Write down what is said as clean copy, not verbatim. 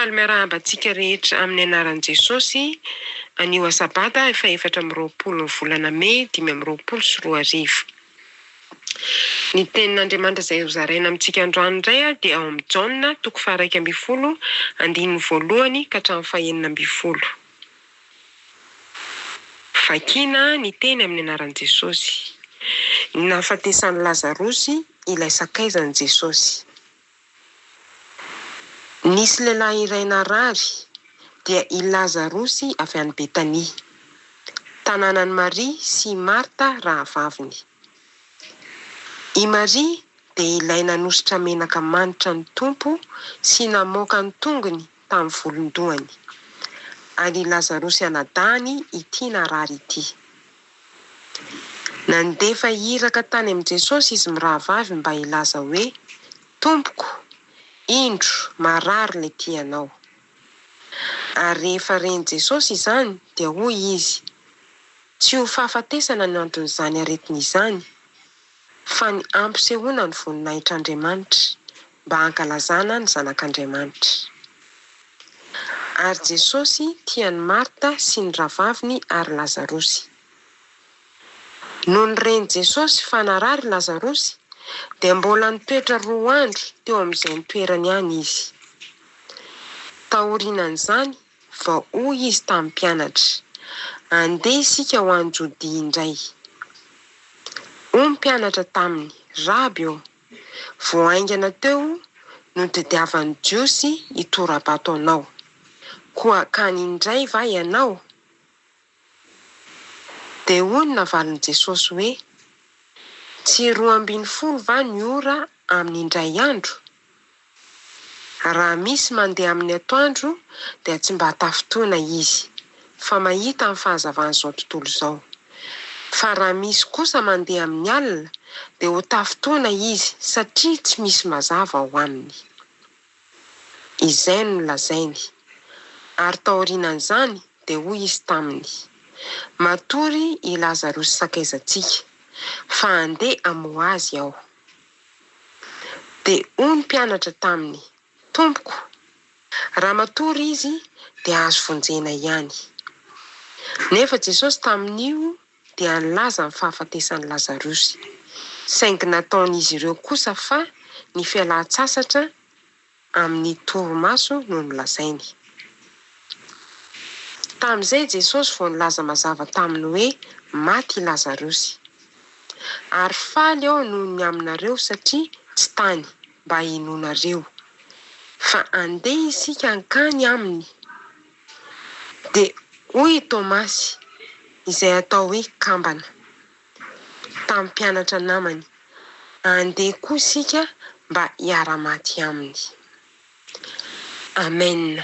Faly miarahaba antsika rehetra amin'ny anaran'i Jesosy. Anio Sabata efa 4 ny volana May 2024. Ny tenin'Andriamanitra izay hozaraina amintsika androany indray dia ao amin'ny Jaona 1:12 andininy voalohany ka hatramin'ny 9:12. Vakina ny teny amin'ny anaran'i Jesosy. Ny nahafatesan'i Lazarosy ilay sakaizan'i Jesosy. Nisy lehilahy iray narary dia i Lazarosy avy any Betania, tanànan'i Maria sy Marta rahavaviny. I Maria dia ilay nanositra menaka manitra ny Tompo sy namoaka ny tongony tamin'ny volondohany. Ary Lazarosy anadahany ity narary ity. Nandefa iraka tany amin'i Jesosy izy mirahavavy mba hilaza hoe, Tompoko, indro marary le tianao. Ary rehefa reny Jesosy izany dia hoy izy, tsy ho fahafatesana ny anton'izany aretiny izany, fa ny ampisehoana ny voninahitr'Andriamanitra mba hankalazana ny zanak'Andriamanitra. Ary Jesosy tian'i Marta sy ny rahavaviny ary Lazarosy. Noho ny reny Jesosy fa narary Lazarosy, dia mbola nitoetra 2 andro teo amin'izay toerany any izy. Taorian'izany vao hoy izy tamin'ny mpianatra, andeha isika ho any Jodia indray. Hoy mpianatra taminy, Raby ô, vao aingana teo no tadiavan'ny Jiosy hitora-bato anao. Koa kany indray va ianao? Dia hoy ny navalin'i Jesosy hoe, tsy 12 va ny ora amin'ny indray andro? Raha misy mandeha amin'ny atoandro dia tsy mba tafotoana izy, fa mahita amin'ny fahazavan'izao tontolo izao. Fa raha misy kosa mandeha amin'ny alina dia ho tafotoana izy satria tsy misy mazava ao aminy. Izay no lazainy. Ary taorian'izany dia hoy izy taminy, matory i Lazarosy sakaizantsika, fa andeha hamoha azy aho. Dia hoy ny mpianatra taminy, Tompoko, raha matory izy dia azo vonjena ihany. Nefa Jesosy tamin'io dia nilaza ny fahafatesan'i Lazarosy, saingy nataon'izy ireo kosa fa ny fialan-tsasatra amin'ny torimaso no nolazainy. Tamin'izay Jesosy vao nilaza mazava taminy hoe maty Lazarosy. Ary faly aho noho ny aminareo satria tsy tany mba hinonareo, fa andeha isika hankany aminy. Dia hoy Toamasina, izay atao hoe kambana, tamin'ny mpianatra namany, andeha koa isika mba hiara-maty aminy. Amen.